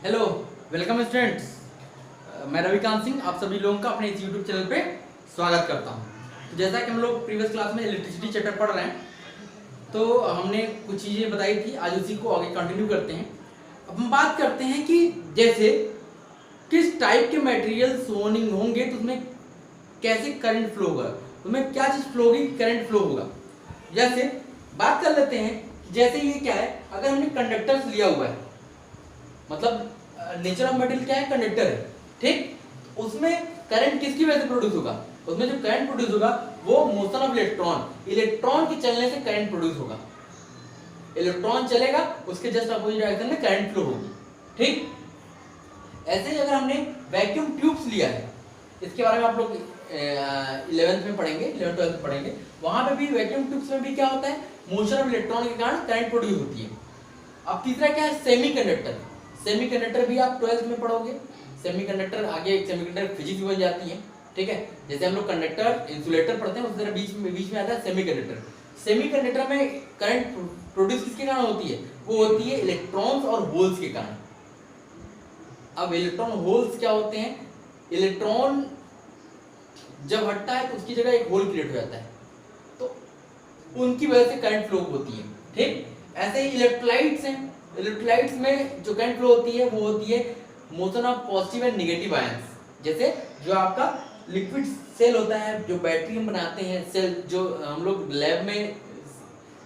Hello, welcome students. मैं रविकांत सिंह आप सभी लोगों का अपने इस यूट्यूब चैनल पे स्वागत करता हूं। तो जैसा कि हम लोग प्रीवियस क्लास में इलेक्ट्रिसिटी चैप्टर पढ़ रहे हैं, तो हमने कुछ चीज़ें बताई थी, आज उसी को आगे कंटिन्यू करते हैं। अब हम बात करते हैं कि जैसे किस टाइप के मटेरियल सोनिंग होंगे तो उसमें कैसे करंट फ्लो होगा, उसमें क्या चीज़ फ्लो होगी, करंट फ्लो होगा। जैसे बात कर लेते हैं, जैसे ये क्या है, अगर हमने कंडक्टर्स लिया हुआ है, मतलब नेचर ऑफ मटेरियल क्या है, कंडक्टर है, ठीक। उसमें करंट किसकी वजह से प्रोड्यूस होगा, उसमें जो करंट प्रोड्यूस होगा वो मोशन ऑफ इलेक्ट्रॉन के चलने से करंट प्रोड्यूस होगा। इलेक्ट्रॉन चलेगा, उसके जस्ट अपोजिट डायरेक्शन में करंट फ्लो होगी, ठीक। ऐसे ही अगर हमने वैक्यूम ट्यूब्स लिया है, इसके बारे में आप लोग 11th में पढ़ेंगे, 11th 12th में पढ़ेंगे, वहां पे भी वैक्यूम ट्यूब्स में भी क्या होता है, मोशन ऑफ इलेक्ट्रॉन के कारण करंट प्रोड्यूस होती है। अब तीसरा क्या है, सेमीकंडक्टर भी आप 12th में पढ़ोगे। सेमीकंडक्टर आगे एक सेमीकंडक्टर फिजिक्स बन जाती है, ठीक है। जैसे हम लोग कंडक्टर इंसुलेटर पढ़ते हैं, उस तरह बीच में आता है सेमीकंडक्टर। सेमीकंडक्टर में करंट प्रोड्यूस किसके कारण होती है, वो होती है इलेक्ट्रॉन्स और होल्स के कारण। अब इलेक्ट्रॉन होल्स क्या होते हैं, इलेक्ट्रॉन जब हटता है तो उसकी जगह एक होल क्रिएट हो जाता है, तो उनकी वजह से करंट फ्लो होती है, ठीक। ऐसे ही इलेक्ट्रोलाइट्स हैं, इलेक्ट्रोलाइट्स में जो करंट फ्लो होती है वो होती है motion of positive and negative ions. जैसे जो आपका लिक्विड सेल होता है, जो बैटरी हम बनाते हैं, सेल जो हम लोग लैब में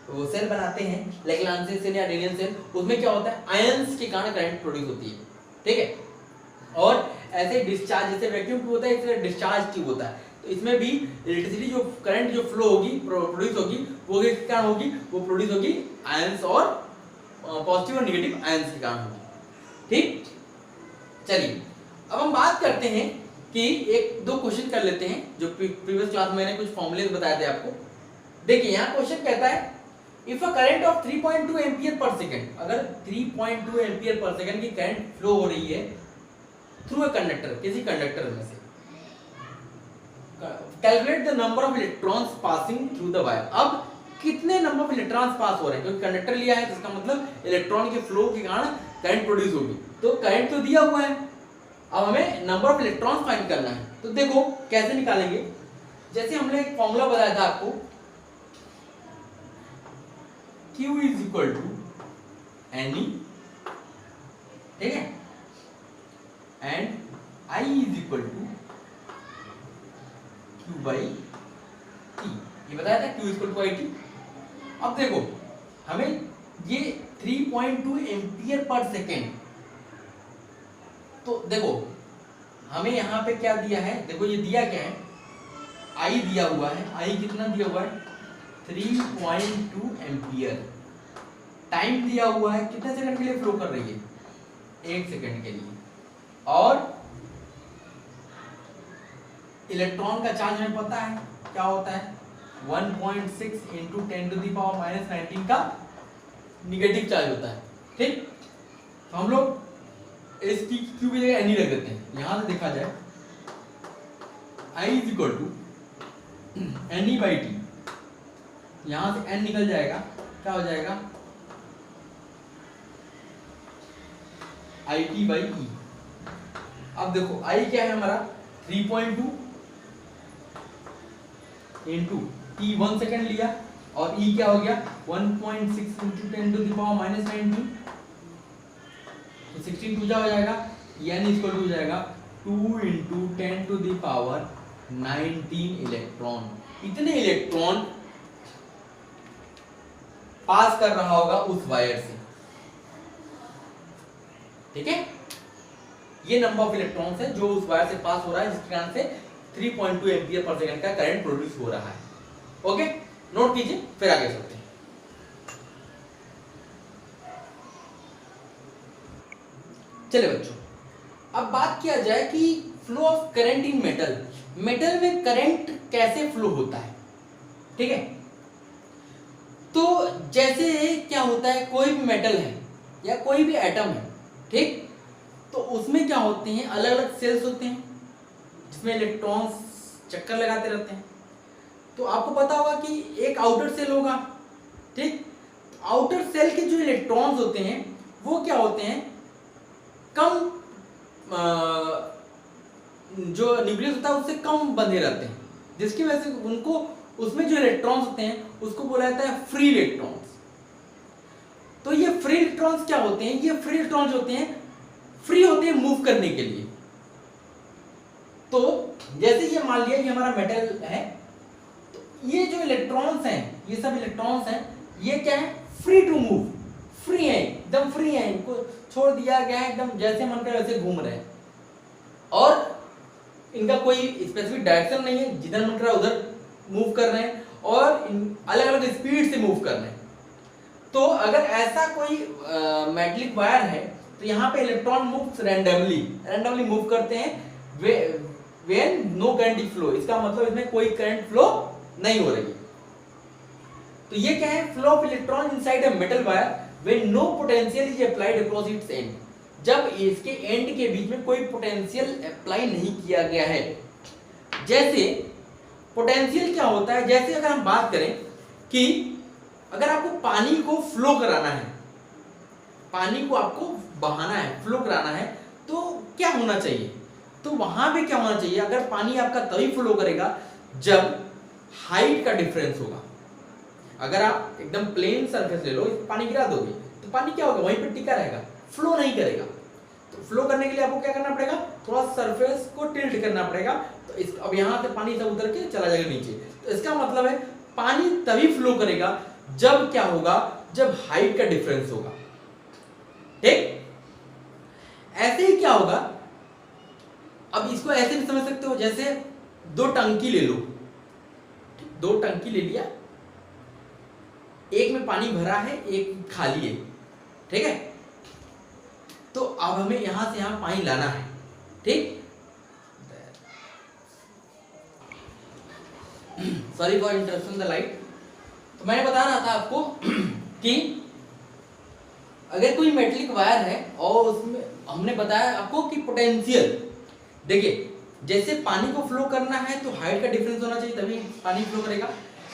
वो सेल बनाते हैं, लेग्रांजे सेल या रेडियन सेल, उसमें क्या होता है, आयंस के कारण करंट प्रोड्यूस होती है, ठीक है। और ऐसे डिस्चार्ज, जैसे वैक्यूम ट्यूब होता है, इसलिए डिस्चार्ज ट्यूब होता है, तो इसमें भी इलेक्ट्रिसिटी जो करंट जो फ्लो होगी, प्रोड्यूस होगी, वो किसके कारण होगी, वो प्रोड्यूस होगी आयंस और पॉजिटिव और नेगेटिव आयंस के कारण होगी, ठीक। चलिए अब हम बात करते हैं कि एक दो क्वेश्चन कर लेते हैं, जो प्रीवियस क्लास में मैंने कुछ फॉर्मूले बताए थे आपको। देखिए यहाँ क्वेश्चन कहता है, if a current of 3.2 ampere per second, अगर 3.2 एम्पियर पर सेकंड की करंट फ्लो हो रही है थ्रू अ कंडक्टर, किसी कंडक्टर में से, calculate the number of electrons passing through the wire. अब कितने नंबर ऑफ इलेक्ट्रॉन्स पास हो रहे हैं, क्योंकि कंडक्टर लिया है तो इसका मतलब इलेक्ट्रॉन के फ्लो के कारण करंट प्रोड्यूस होगी, तो करंट तो दिया हुआ है, अब हमें नंबर ऑफ इलेक्ट्रॉन्स फाइंड करना है। तो देखो कैसे निकालेंगे, जैसे हमने एक फॉर्मूला बताया था आपको, Q is equal to NE, ठीक है, and I is equal to Q by T, ये बताया था Q इक्वल टू IT। अब देखो हमें ये 3.2 एम्पियर पर सेकेंड, तो देखो हमें यहाँ पे क्या दिया है, देखो ये दिया क्या है, I दिया हुआ है, I कितना दिया हुआ है, 3.2 एम्पियर, टाइम दिया हुआ है, कितने सेकंड के लिए फ्लो कर रही है, 1 सेकंड के लिए, और इलेक्ट्रॉन का चार्ज हमें पता है क्या होता है, 1.6 into 10 to the power minus 19 का निगेटिव चार्ज होता है, ठीक। तो हम लोग इसकी क्यू की जगह एन रख देते हैं, यहां से देखा जाए I is equal to NE by T, यहां से n निकल जाएगा, क्या हो जाएगा, IT बाई E। अब देखो I क्या है हमारा 3.2 इंटू T 1 सेकेंड लिया, और E क्या हो गया 1.6 into 10 to the power minus 19, तो 16 पूजा हो जाएगा, n इक्वल टू हो जाएगा 2 into 10 to the power 19 electron. इतने इलेक्ट्रॉन पास कर रहा होगा उस वायर से, ठीक है। ये नंबर ऑफ इलेक्ट्रॉन्स है जो उस वायर से पास हो रहा है, जिसके कारण से 3.2 एम्पियर पर सेकंड का करंट प्रोड्यूस हो रहा है। ओके, नोट कीजिए, फिर आगे चलते हैं। चलिए बच्चों, अब बात किया जाए कि flow of current in metal, metal में करंट कैसे फ्लो होता है, ठीक है। तो जैसे क्या होता है, कोई भी मेटल है या कोई भी एटम है, ठीक, तो उसमें क्या होते हैं, अलग अलग सेल्स होते हैं जिसमें इलेक्ट्रॉन्स चक्कर लगाते रहते हैं। तो आपको पता होगा कि एक आउटर सेल होगा, ठीक। आउटर सेल के जो इलेक्ट्रॉन्स होते हैं वो क्या होते हैं, कम जो न्यूक्लियस होता है उससे कम बंधे रहते हैं, जिसकी वजह से उनको उसमें जो इलेक्ट्रॉन्स होते हैं उसको बोला जाता है फ्री इलेक्ट्रॉन्स। तो ये फ्री इलेक्ट्रॉन्स क्या होते हैं? ये फ्री इलेक्ट्रॉन्स होते हैं, फ्री होते हैं मूव करने के लिए। तो जैसे ये मान लिया ये हमारा मेटल है, तो ये जो इलेक्ट्रॉन्स हैं, ये सब इलेक्ट्रॉन्स हैं, ये क्या है? फ्री टू मूव, फ्री है, एकदम फ्री है, इनको छोड़ दिया गया है, एकदम जैसे मन करे वैसे घूम रहे हैं, और इनका कोई स्पेसिफिक डायरेक्शन नहीं है, जिधर मन कर रहा है उधर मूव कर रहे हैं, और अलग अलग स्पीड से मूव कर रहे हैं। तो अगर ऐसा कोई मेटलिक वायर है तो यहाँ पे इलेक्ट्रॉन मूव्स रैंडमली मूव करते हैं व्हेन नो करंट फ्लो। इसका मतलब इसमें कोई करंट फ्लो नहीं हो रही है। तो ये क्या है? Flow of electron inside a metal wire when no potential is applied across its end. जब इसके एंड के बीच में कोई पोटेंशियल अप्लाई नहीं किया गया है। जैसे पोटेंशियल क्या होता है? जैसे अगर हम बात करें कि अगर आपको पानी को फ्लो कराना है, पानी को आपको बहाना है, फ्लो कराना है, तो क्या होना चाहिए? तो वहां पे क्या होना चाहिए? अगर पानी आपका तभी फ्लो करेगा जब हाइट का डिफरेंस होगा। अगर आप एकदम प्लेन सरफेस ले लो, पानी गिरा दोगे तो पानी क्या होगा? वहीं पर टिका रहेगा, फ्लो नहीं करेगा। तो फ्लो करने के लिए आपको क्या करना पड़ेगा? थोड़ा सरफेस को टिल्ट करना पड़ेगा। तो इस अब यहां से पानी सब उतर के चला जाएगा नीचे। तो इसका मतलब है पानी तभी फ्लो करेगा जब क्या होगा? जब हाइट का डिफरेंस होगा। ठीक, ऐसे ही क्या होगा? अब इसको ऐसे भी समझ सकते हो, जैसे दो टंकी ले लो, दो टंकी ले लिया, एक में पानी भरा है, एक खाली है, ठीक है? तो अब हमें यहां से यहां पानी लाना है, ठीक? Sorry for interruption the light. तो मैंने बता रहा था आपको कि अगर कोई मेटलिक वायर है और उसमें हमने बताया आपको कि पोटेंशियल, देखिए जैसे पानी को फ्लो करना है तो हाइट का डिफरेंस होना चाहिए तभी पानी फ्लो करेगा।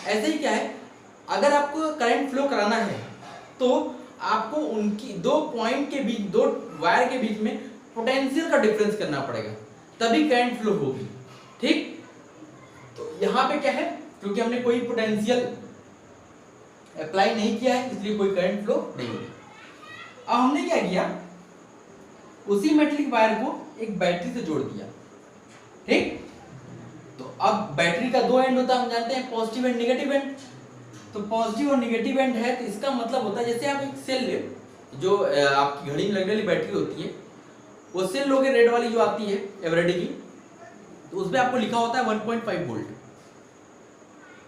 ऐसे ही क्या है, अगर आपको करंट फ्लो कराना है तो आपको उनकी दो पॉइंट के बीच, दो वायर के बीच में पोटेंशियल का डिफरेंस करना पड़ेगा, तभी करंट फ्लो होगी। ठीक, तो यहां पे क्या है, क्योंकि हमने कोई पोटेंशियल अप्लाई नहीं किया है इसलिए कोई करंट फ्लो नहीं होगी। अब हमने क्या किया, उसी मेटलिक वायर को एक बैटरी से जोड़ दिया। ठीक, तो अब बैटरी का दो एंड होता है, हम जानते हैं पॉजिटिव एंड नेगेटिव एंड। तो पॉजिटिव और नेगेटिव एंड है, तो इसका मतलब होता है जैसे आप एक सेल ले, जो आपकी घड़ी में लगने वाली बैटरी होती है, वो सेल लोगे रेड वाली जो आती है एवरेडी की, तो उसमें आपको लिखा होता है 1.5 वोल्ट,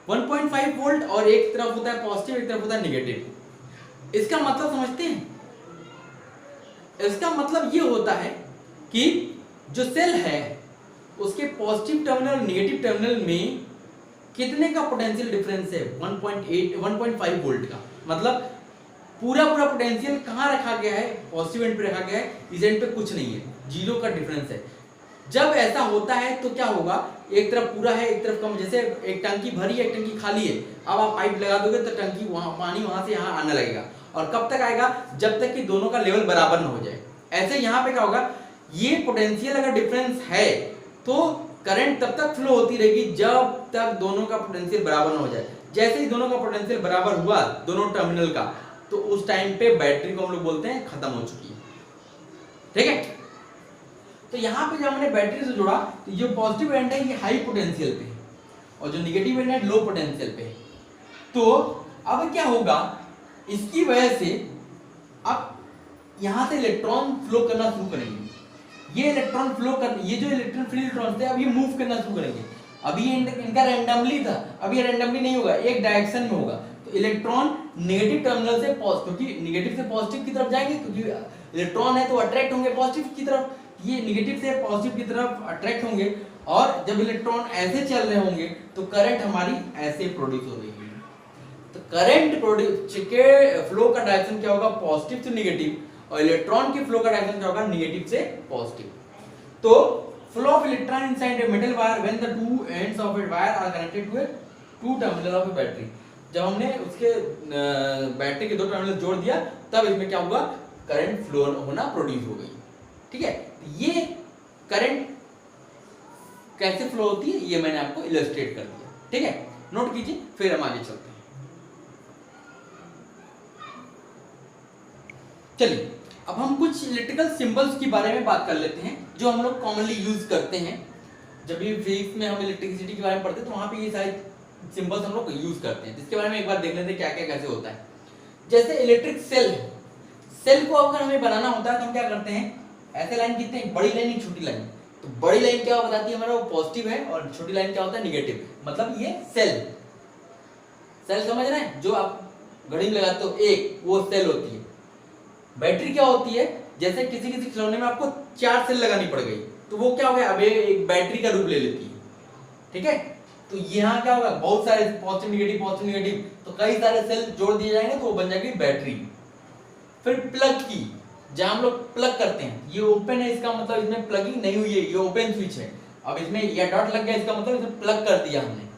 1.5 वोल्ट, और एक तरफ होता है पॉजिटिव, एक तरफ होता है नेगेटिव। इसका मतलब समझते हैं? इसका मतलब ये होता है कि जो सेल है उसके पॉजिटिव टर्मिनल और नेगेटिव टर्मिनल में कितने का पोटेंशियल डिफरेंस है? 1.5 वोल्ट का। मतलब पूरा पोटेंशियल कहां रखा गया है? पॉजिटिव एंड पे रखा गया है, इस एंड पे कुछ नहीं है, जीरो का डिफरेंस है। जब ऐसा होता है तो क्या होगा, एक तरफ पूरा है एक तरफ कम, जैसे एक टंकी भरी है एक टंकी खाली है, अब आप पाइप लगा दोगे तो टंकी वहां, पानी वहां से यहाँ आने लगेगा, और कब तक आएगा? जब तक कि दोनों का लेवल बराबर ना हो जाए। ऐसे यहाँ पे क्या होगा, ये पोटेंशियल अगर डिफरेंस है तो करंट तब तक फ्लो होती रहेगी जब तक दोनों का पोटेंशियल बराबर ना हो जाए। जैसे ही दोनों का पोटेंशियल बराबर हुआ दोनों टर्मिनल का, तो उस टाइम पे बैटरी को हम लोग बोलते हैं खत्म हो चुकी है। ठीक है, तो यहाँ पे जब हमने बैटरी से जोड़ा तो जो पॉजिटिव एंड है ये हाई पोटेंशियल पे है और जो नेगेटिव एंड है लो पोटेंशियल पे है। तो अब क्या होगा, इसकी वजह से अब यहाँ से इलेक्ट्रॉन फ्लो करना शुरू करेंगे। ये इलेक्ट्रॉन फ्लो कर, ये जो इलेक्ट्रॉन फ्री इलेक्ट्रॉन थे अब ये मूव करना शुरू करेंगे। अभी इनका रैंडमली था, अब ये रैंडमली नहीं होगा, एक डायरेक्शन में होगा। तो इलेक्ट्रॉन नेगेटिव टर्मिनल से पॉजिटिव, क्योंकि नेगेटिव से पॉजिटिव की तरफ जाएंगे, क्योंकि इलेक्ट्रॉन है तो अट्रैक्ट होंगे पॉजिटिव की तरफ, ये नेगेटिव से पॉजिटिव की तरफ अट्रैक्ट होंगे, और जब इलेक्ट्रॉन ऐसे चल रहे होंगे तो करंट हमारी ऐसे प्रोड्यूस हो रही है। तो करंट प्रोड्यूस के फ्लो का डायरेक्शन क्या होगा, पॉजिटिव से नेगेटिव, और इलेक्ट्रॉन के फ्लो का डायरेक्शन क्या होगा, नेगेटिव से पॉजिटिव। तो flow of electron inside a metal wire when the two ends of a wire are connected to a two terminal of a battery. जब हमने उसके बैटरी के दो टर्मिनल जोड़ दिया तब इसमें क्या हुआ, करंट फ्लो होना प्रोड्यूस हो गई। ठीक है, ये करंट कैसे फ्लो होती है ये मैंने आपको इलस्ट्रेट कर दिया। ठीक है, नोट कीजिए, फिर हम आगे चलते हैं। चलिए अब हम कुछ इलेक्ट्रिकल सिंबल्स के बारे में बात कर लेते हैं जो हम लोग कॉमनली यूज करते हैं। जब भी फिजिक्स में हम इलेक्ट्रिसिटी के बारे में पढ़ते हैं तो वहां पे ये सारे सिंबल्स हम लोग यूज करते हैं, जिसके बारे में एक बार देख लेते हैं क्या क्या कैसे होता है। जैसे इलेक्ट्रिक सेल है, सेल को अगर हमें बनाना होता है तो हम क्या करते हैं, ऐसे लाइन खींचते हैं, बड़ी लाइन एक छोटी लाइन। तो बड़ी लाइन क्या बताती है हमारा, वो पॉजिटिव है, और छोटी लाइन क्या होता है, निगेटिव। मतलब ये सेल समझ रहे हैं, जो आप घड़ी में लगाते हो एक, वो सेल होती है। बैटरी क्या होती है, जैसे किसी खिलौने में आपको 4 सेल लगानी पड़ गई तो वो क्या हो गया, अब ये एक बैटरी का रूप ले लेती है। ठीक है, तो यहाँ क्या होगा, बहुत सारे पॉजिटिव निगेटिव, तो कई सारे सेल जोड़ दिए जाएंगे तो वो बन जाएगी बैटरी। फिर प्लग की, जहां हम लोग प्लग करते हैं, ये ओपन है, इसका मतलब इसमें प्लगिंग नहीं हुई है, ये ओपन स्विच है। अब इसमें या डॉट लग गया, इसका मतलब इसमें प्लग कर दिया हमने।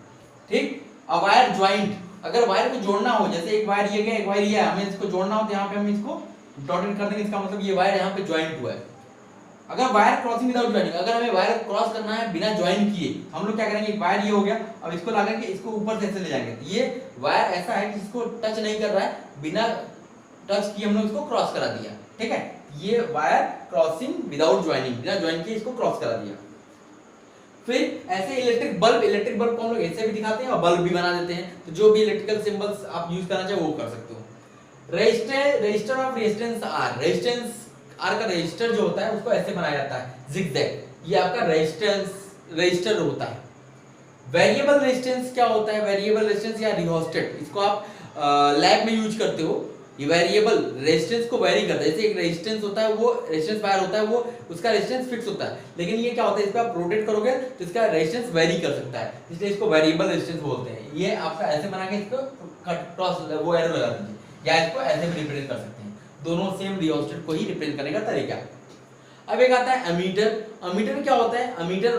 ठीक, अब वायर ज्वाइंट, अगर वायर को जोड़ना हो, जैसे एक वायर ये गया, एक वायर ये है, हमें इसको जोड़ना हो तो यहाँ पे हम इसको डॉटेड कर देंगे, इसका मतलब ये वायर यहाँ पे ज्वाइंट हुआ है। अगर वायर क्रॉसिंग विदाउट ज्वाइनिंग, अगर हमें वायर क्रॉस करना है बिना ज्वाइन किए, हम लोग क्या करेंगे, एक वायर ये हो गया, अब इसको लगा के इसको ऊपर से ऐसे ले जाएंगे, तो ये वायर ऐसा है कि इसको टच नहीं कर रहा है, बिना टच किए हम लोग इसको क्रॉस करा दिया। ठीक है, ये वायर क्रॉसिंग विदाउट ज्वाइनिंग, बिना ज्वाइन किए इसको क्रॉस करा दिया। फिर ऐसे इलेक्ट्रिक बल्ब को हम लोग ऐसे भी दिखाते हैं और बल्ब भी बना देते हैं। तो जो भी इलेक्ट्रिकल सिंबल्स आप यूज करना चाहे वो कर सकते हो। Register of resistance R, resistance R का रजिस्टर जो होता है उसको ऐसे बनाया जाता है, जिगजैग। ये आपका रजिस्टर होता है। वेरिएबल रेजिस्टेंस क्या होता है, वेरिएबल रेजिस्टेंस या रिहोस्टेट, इसको आप लैब में यूज करते हो। ये वेरिएबल रेजिस्टेंस को वेरी करता है, जैसे एक रेजिस्टेंस होता है, वो रेजिस्टेंस वायर होता है, वो उसका रेजिस्टेंस फिक्स होता है, लेकिन ये क्या होता है, इस पे आप रोटेट करोगे तो इसका रेजिस्टेंस वेरी कर सकता है, इसलिए इसको वेरिएबल रेजिस्टेंस बोलते हैं। ये आपका ऐसे बना के इसको क्रॉस वो एरो लगा दीजिए, या इसको ऐसे भी रिप्रेजेंट कर सकते हैं, दोनों सेम रिहोस्टेट को ही रिप्रेजेंट करने का तरीका। अब एक आता है एमीटर। एमीटर क्या होता है, एमीटर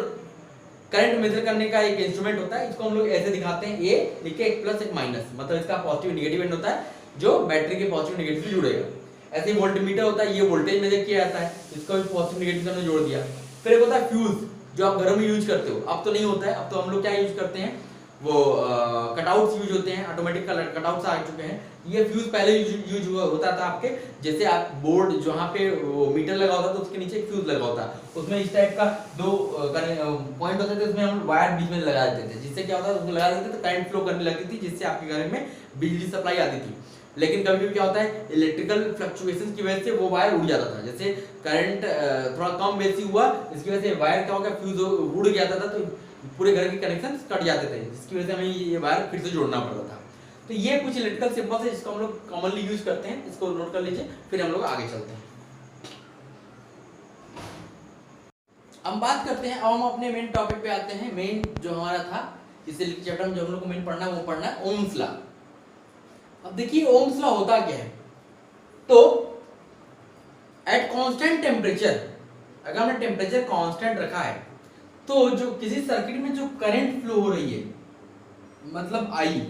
करंट मेजर करने का एक इंस्ट्रूमेंट होता है, इसको हम लोग ऐसे दिखाते हैं, ए लिख के एक प्लस एक माइनस, मतलब इसका पॉजिटिव नेगेटिव एंड होता है जो बैटरी के पॉजिटिव नेगेटिव से जुड़ेगा। ऐसे ही वोल्टमीटर होता है, ये वोल्टेज मेजर किया जाता है, इसको भी पॉजिटिव नेगेटिव हमने जोड़ दिया। फिर एक होता है फ्यूज, जो आप घरों में यूज करते हो, अब तो नहीं होता है, अब तो हम लोग क्या यूज करते हैं, वो कटआउट्स यूज होते हैं, ऑटोमेटिक कटआउट्स आ चुके हैं। ये फ्यूज पहले यूज होता था आपके, जैसे आप बोर्ड जहाँ पे मीटर लगा होता था तो उसके नीचे एक फ्यूज लगा होता है, उसमें इस टाइप का 2 पॉइंट होते थे, उसमें हम वायर बीच में लगा देते थे, जिससे क्या होता था, उसको लगा देते थे तो करंट फ्लो करने लगती थी, जिससे आपके घर में बिजली सप्लाई आती थी। लेकिन कभी भी क्या होता है, इलेक्ट्रिकल फ्लक्चुएशंस की वजह से वो वायर उड़ जाता था, जैसे करंट थोड़ा कम बेसी हुआ, इसकी वजह से वायर क्या हो गया, फ्यूज उड़ गया था, तो पूरे घर के कनेक्शन कट जाते थे, जिसकी वजह से हमें ये वायर फिर से जोड़ना पड़ता था। तो ये कुछ इलेक्ट्रिकल सिंबल्स है जिसको हम लोग कॉमनली यूज करते हैं, इसको नोट कर लीजिए, फिर हम लोग आगे चलते हैं। हम बात करते हैं, अब हम अपने मेन टॉपिक पे आते हैं। मेन जो हमारा था इस चैप्टर में जो हम लोग को मेन पढ़ना है वो पढ़ना है ओम्स लॉ। अब देखिए ओम्स लॉ होता क्या है, तो एट कांस्टेंट टेम्परेचर, अगर हमने टेम्परेचर कांस्टेंट रखा है तो जो किसी सर्किट में जो करंट फ्लो हो रही है, मतलब आई,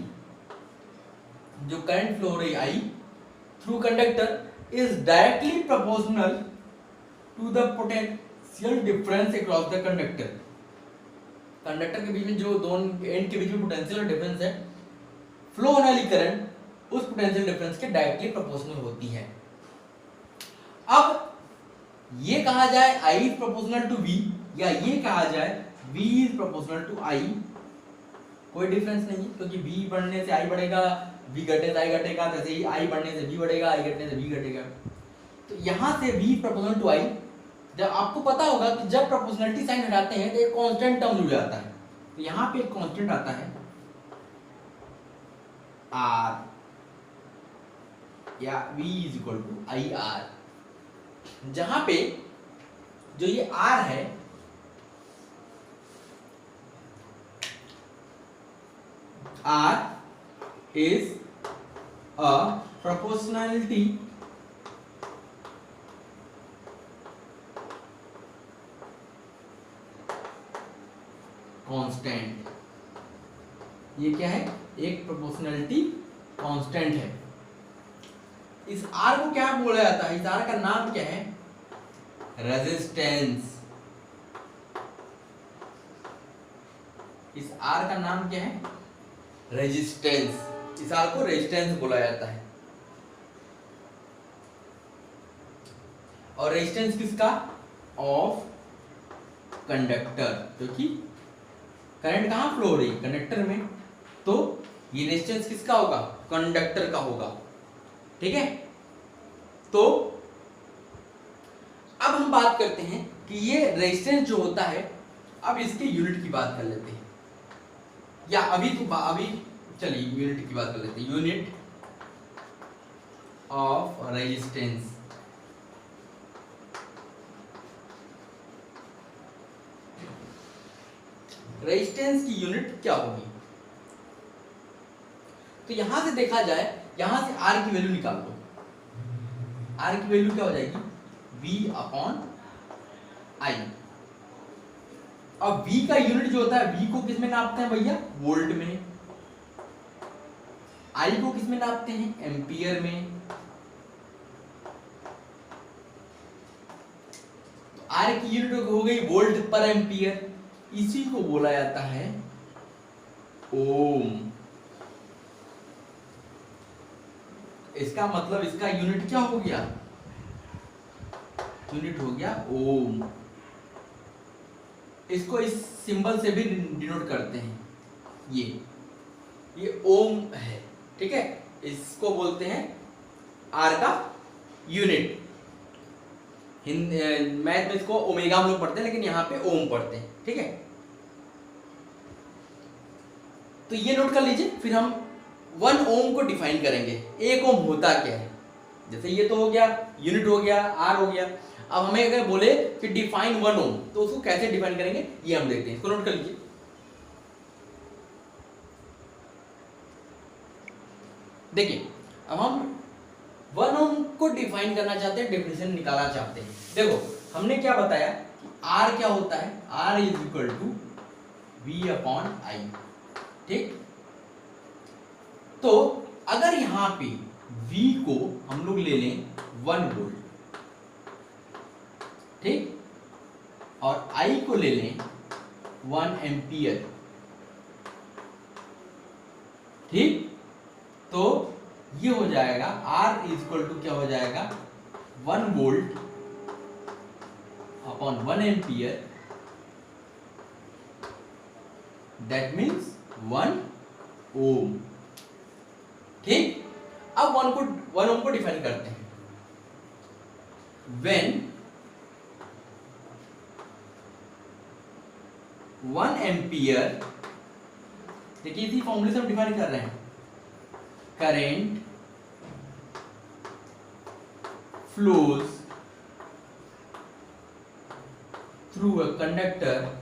जो करंट फ्लो हो रही है I through conductor is directly proportional to the potential difference across the conductor. Conductor के बीच में जो दोनों एंड के बीच में पोटेंशियल डिफरेंस है, फ्लो होने वाली करंट उस पोटेंशियल डिफरेंस के डायरेक्टली प्रोपोर्शनल होती है। अब ये कहा जाए I is proportional to V, या ये कहा जाए V is proportional to I, कोई डिफरेंस नहीं, क्योंकि V बढ़ने से I बढ़ेगा, V घटने से I घटेगा, जैसे ही I बढ़ने से V बढ़ेगा, I घटने से V घटेगा। तो यहां से V प्रोपोर्शनल टू I, जब आपको पता होगा कि जब प्रोपोर्शनलिटी साइन हटाते हैं तो एक कांस्टेंट टर्म जुड़ जाता है, तो यहां पे एक कांस्टेंट आता है R, या V is equal to IR, जहां पे जो ये R है R is a proportionality constant. ये क्या है, एक प्रोपोर्शनलिटी कांस्टेंट है। इस R को क्या बोला जाता है, इस R का नाम क्या है, रेजिस्टेंस। इस आर का नाम क्या है? रेजिस्टेंस। इस आर को रेजिस्टेंस बोला जाता है। और रेजिस्टेंस किसका? ऑफ कंडक्टर, क्योंकि करंट कहां फ्लो हो रही है? कंडक्टर में। तो ये रेजिस्टेंस किसका होगा? कंडक्टर का होगा। ठीक है। तो अब हम बात करते हैं कि ये रेजिस्टेंस जो होता है, अब इसके यूनिट की बात कर लेते हैं, या अभी चलिए यूनिट की बात कर लेते हैं। Unit of resistance. रेजिस्टेंस की यूनिट क्या होगी? तो यहां से देखा जाए, यहां से आर की वैल्यू निकाल दो। आर की वैल्यू क्या हो जाएगी? V अपॉन आई। अब V का यूनिट जो होता है, V को किस में नापते हैं भैया? वोल्ट में। I को किस में नापते हैं? एम्पियर में। तो R की यूनिट हो गई वोल्ट पर एम्पियर। इसी को बोला जाता है ओम। इसका मतलब इसका यूनिट क्या हो गया? यूनिट हो गया ओम। इसको इस सिंबल से भी डिनोट करते हैं। ये ओम है। ठीक है। इसको बोलते हैं आर का यूनिट। मैथ में इसको ओमेगा हम लोग पढ़ते हैं, लेकिन यहां पे ओम पढ़ते हैं। ठीक है। तो ये नोट कर लीजिए। फिर हम 1 ओम को डिफाइन करेंगे। 1 ओम होता क्या है? जैसे ये तो हो गया, यूनिट हो गया, आर हो गया। अब हमें अगर बोले कि डिफाइन 1 ओम, तो उसको कैसे डिफाइन करेंगे ये हम देखते हैं। इसको नोट कर लीजिए। देखिए, अब हम 1 ओम को डिफाइन करना चाहते हैं, डेफिनेशन निकालना चाहते हैं। देखो, हमने क्या बताया कि आर क्या होता है? R is equal to V upon I. ठीक। तो अगर यहां पे V को हम लोग ले लें 1 वोल्ट, ठीक, और I को ले लें 1 एम्पियर, ठीक, तो ये हो जाएगा R इज इक्वल टू क्या हो जाएगा? 1 volt upon 1 ampere, that means 1 ओम। ठीक। अब 1 ओम को डिफाइन करते हैं। व्हेन 1 एम्पियर, देखिए इसी फॉर्मूले से हम डिफाइन कर रहे हैं। Current flows through a conductor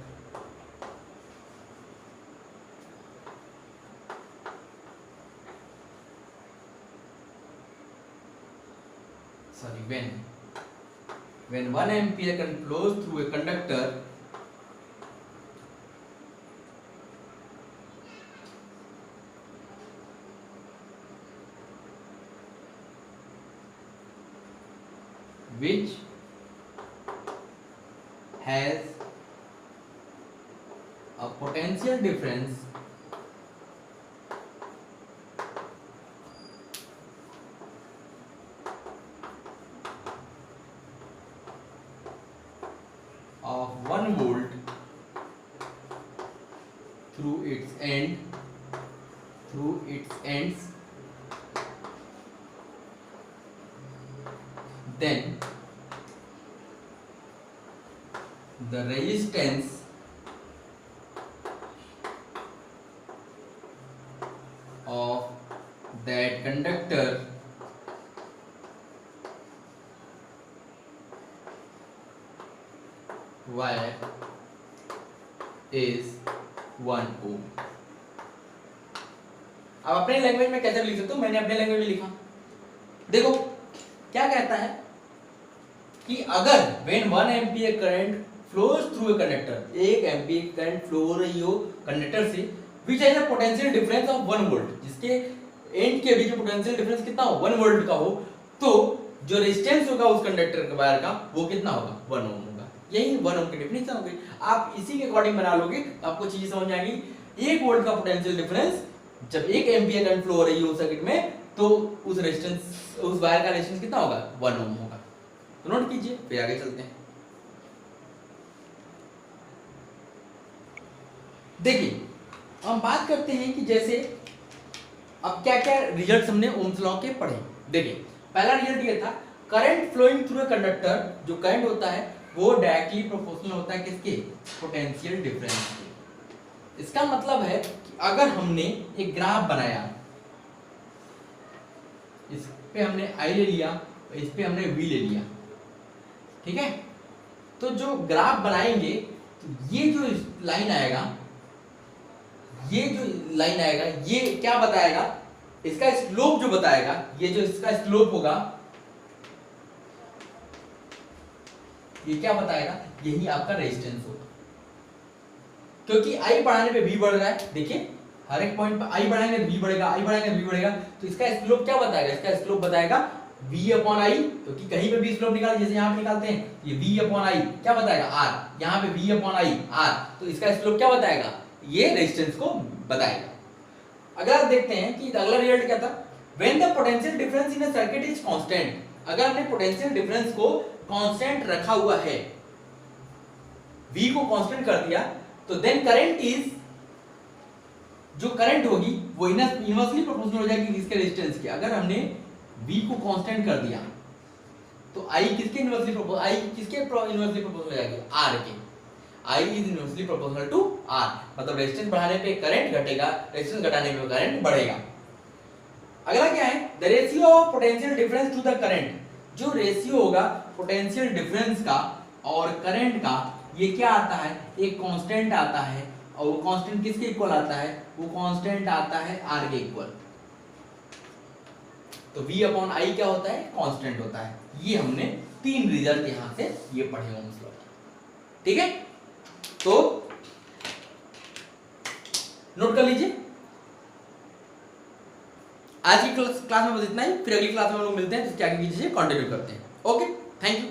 when 1 ampere current flows through a conductor, which has a potential difference of 1 volt through its ends, then the resistance of that conductor wire is 1 ohm। अब अपने language में कैसे लिख सकते हो? मैंने अपने language में लिखा। देखो क्या कहता है कि अगर when 1 ampere current flows through a conductor, 1 ampere current flow हो रही हो कंडक्टर से, which has a potential difference of 1 volt, जिसके एंड के बीच में पोटेंशियल डिफरेंस कितना हो? 1 वोल्ट का हो, तो जो रेजिस्टेंस होगा उस कंडक्टर के वायर का वो कितना होगा 1 ओम होगा। यही 1 ओम की डेफिनेशन हो गई। आप इसी के अकॉर्डिंग बना लोगे तो आपको चीजें समझ में आएंगी। 1 वोल्ट का पोटेंशियल डिफरेंस जब 1 एम्पियर करंट फ्लो हो रही है उस सर्किट में तो उस रेजिस्टेंस उस वायर का रेजिस्टेंस कितना होगा 1 ओम होगा। तो नोट कीजिए, फिर आगे चलते हैं। देखिए हम बात करते हैं कि जैसे अब क्या क्या रिजल्ट हमने ओम्स लॉ के पढ़े। देखिए पहला रिजल्ट ये था current flowing through a conductor, जो करंट होता है वो डायरेक्टली प्रोपोर्शनल होता है किसके पोटेंशियल डिफरेंस के। इसका मतलब है कि अगर हमने एक ग्राफ बनाया, इस पे हमने I ले लिया, इस पे हमने V ले लिया, ठीक है। तो जो ग्राफ बनाएंगे तो ये जो लाइन आएगा, ये जो लाइन आएगा ये क्या बताएगा, इसका स्लोप जो बताएगा, ये जो इसका स्लोप होगा ये क्या बताएगा, यही आपका रेजिस्टेंस होगा। क्योंकि I बढ़ाने पे V बढ़ रहा है, देखिए हर एक पॉइंट पे I बढ़ाएंगे तो V बढ़ेगा, I बढ़ाएंगे तो V बढ़ेगा। तो इसका स्लोप क्या बताएगा, इसका स्लोप बताएगा V अपॉन I, क्योंकि कहीं पे भी स्लोप निकाले जैसे यहाँ पे निकालते हैं ये V अपॉन I क्या बताएगा R, यहाँ पे V अपॉन I R, तो इसका स्लोप क्या बताएगा, ये रेजिस्टेंस को बताएगा। अगर आप देखते हैं कि अगला रिजल्ट क्या था, when the potential difference in a circuit is constant, अगर हमने पोटेंशियल डिफरेंस को कांस्टेंट रखा हुआ है, V को कांस्टेंट कर दिया, तो देन करंट इज, जो करंट होगी वो इनवर्सली प्रोपोर्शनल हो जाएगी किसके रेजिस्टेंस के। अगर हमने V को कांस्टेंट कर दिया तो I किसके इनवर्सली प्रोपोर्शनल हो जाएगी R के। I is inversely proportional to R, मतलब रेजिस्टेंस बढ़ाने पे करंट घटेगा, रेजिस्टेंस घटाने पे करंट बढ़ेगा। अगला क्या है, the ratio of potential difference to the current, जो रेशियो होगा पोटेंशियल डिफरेंस का और करंट का, ये क्या आता है, एक कांस्टेंट आता है, और वो कांस्टेंट किसके इक्वल आता है, वो कांस्टेंट आता है R के इक्वल। तो V अपॉन I क्या होता है, कांस्टेंट होता है। ये हमने 3 रिजल्ट यहां से ये पढ़े ओम्स लॉ, ठीक है। तो नोट कर लीजिए। आज की क्लास में बस इतना ही, फिर अगली क्लास में हम लोग मिलते हैं, जिसके आगे की चीजें कंटिन्यू करते हैं। Okay, thank you.